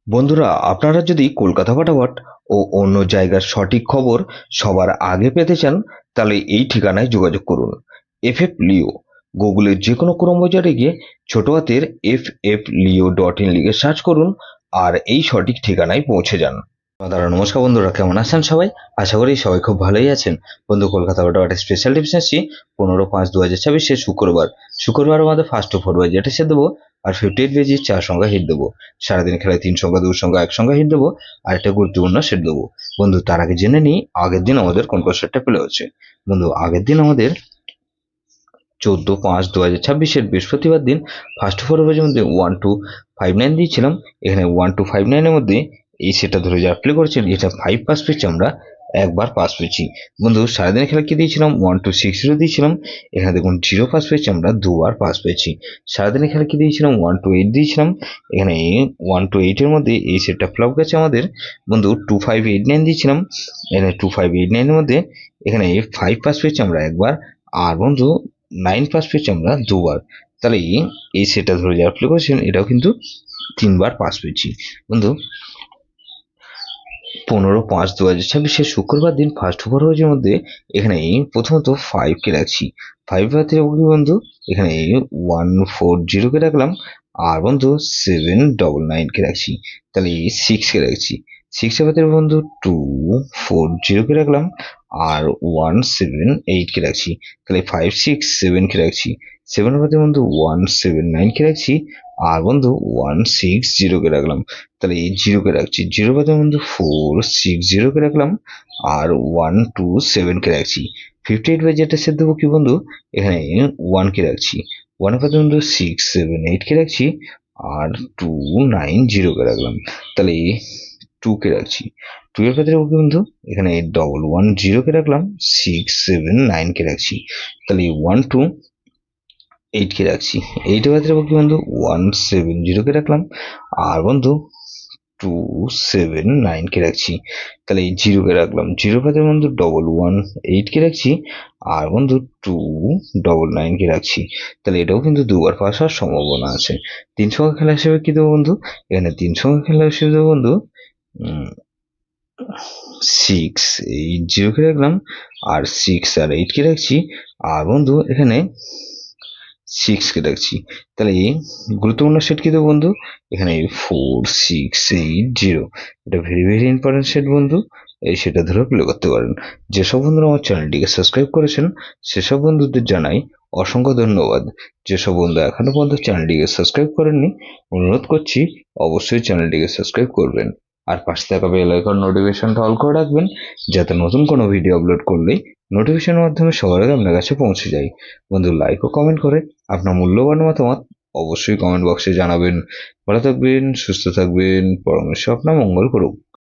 বন্ধুরা, আপনারা যদি কলকাতা ফাটাফাট ও অন্য জায়গার সঠিক খবর সবার আগে পেতে চান, তাহলে এই ঠিকানায় যোগাযোগ করুন। এফএফ লিও। গুগলের যে কোনো ক্রোম বাজারে গিয়ে ছোট হাতের ffleo.in লিখে সার্চ করুন আর এই সঠিক ঠিকানায় পৌঁছে যান। দাদা নমস্কার বন্ধুরা, কেমন আছেন সবাই? আশা করি সবাই খুব ভালোই আছেন। বন্ধু, কলকাতা ফাটাফাটের স্পেশাল টিপস আসছি 15/5/2026 শুক্রবার আমাদের ফার্স্ট টু 4 বাজে এসে দেবো আর 58 বেজি 4 সংখ্যা হিট দেবো। সারাদিন খেলায় 3 সংখ্যা 2 সংখ্যা 1 সংখ্যা হিট দেবো আর একটা গুরুত্বপূর্ণ সেট দেবো। বন্ধু, তার আগে জেনে নিই আগের দিন আমাদের কোন কোন সেটটা প্লে হচ্ছে। বন্ধু, আগের দিন আমাদের 14/5/2026 বৃহস্পতিবার দিন ফার্স্ট ফোর ওভারের মধ্যে 1259 দিয়েছিলাম। এখানে 1259 এর মধ্যে এই সেটটা ধরে যারা প্লে করেছেন এটা 5 পাস পেয়েছি, আমরা একবার পাস পেয়েছি। বন্ধু, সারাদিনের খেলা কি দিয়েছিলাম 1260 দিয়েছিলাম। এখানে দেখুন 0 পাস পেয়েছি, আমরা দুবার পাস পেয়েছি। সারাদিনের খেলা কি দিয়েছিলাম 128 দিয়েছিলাম। এখানে 128 এর মধ্যে এই সেটটা ফ্লপ গেছে আমাদের। বন্ধু, 2589 দিয়েছিলাম। এখানে 2589 এর মধ্যে এখানে 5 পাস পেয়েছি আমরা একবার। আর বন্ধু 9 পাস পেয়েছি আমরা দুবার। তাহলে এই সেটটা ধরে যারা প্লে করেছেন এটাও কিন্তু 3বার পাস পেয়েছি। বন্ধু, 15/5/2026 শুক্রবার দিন ফার্স্ট ওভার ওভারের মধ্যে এখানে প্রথমত 5 কে রাখছি। 5 বাদে বন্ধু এখানে 140 কে রাখলাম। আর বন্ধু 799 কে রাখছি। তাহলে 6 কে রাখছি। 6 এর বাদে বন্ধু 240 কে রাখলাম আর 178 কে রাখছি। তাহলে 567 কে রাখছি। 7 এর বাদে বন্ধু 179 কে রাখছি আর বন্ধু 160 কে রাখলাম। তাহলে এই 0 কে রাখছি। 0 বাদে বন্ধু 460 কে রাখলাম আর 127 কে রাখছি। 58 বাই যেটা সেট দেবো কি বন্ধু, এখানে 1 কে রাখছি। 1 এর বাদে বন্ধু 678 কে রাখছি আর 290 কে রাখলাম। তাহলে 2 কে রাখছি। 2 এর বাদে দেবো কি বন্ধু, এখানে 110 কে রাখলাম, 679 কে রাখছি। তাহলে 128 কে রাখছি। 8 এর বাদে দেবো কি বন্ধু 170 কে রাখলাম আর বন্ধু 279 কে রাখছি। তাহলে এই 0 কে রাখলাম। 0 বাদে বন্ধু 118 কে রাখছি আর বন্ধু 299 কে রাখছি। তাহলে এটাও কিন্তু দুবার পাস হওয়ার সম্ভাবনা আছে। 3 সংখ্যা খেলা হিসেবে কি দেবো বন্ধু, এখানে 3 সংখ্যা খেলা হিসেবে দেবো বন্ধু 6, এই 0 কে রাখলাম আর 6 আর 8 কে রাখছি আর বন্ধু এখানে 6 কে রাখছি। তাহলে এই গুরুত্বপূর্ণ সেট কি দেবো বন্ধু, এখানে 4680, এটা ভেরি ভেরি ইম্পর্টেন্ট সেট বন্ধু। এই সেটা ধরে প্লে করতে পারেন। যেসব বন্ধুরা আমার চ্যানেলটিকে সাবস্ক্রাইব করেছেন সেসব বন্ধুদের জানাই অসংখ্য ধন্যবাদ। যেসব বন্ধু এখনো পর্যন্ত চ্যানেলটিকে সাবস্ক্রাইব করেননি, অনুরোধ করছি অবশ্যই চ্যানেলটিকে সাবস্ক্রাইব করবেন আর পাশে থাকা বেল আইকন নোটিফিকেশনটা অল করে রাখবেন, যাতে নতুন কোনো ভিডিও আপলোড করলেই নোটিফিকেশনের মাধ্যমে সবার আগে আপনার কাছে পৌঁছে যায়। বন্ধু, লাইক ও কমেন্ট করে আপনার মূল্যবান মতামত অবশ্যই কমেন্ট বক্সে জানাবেন। ভালো থাকবেন, সুস্থ থাকবেন, পরমেশ্বর আপনার মঙ্গল করুক।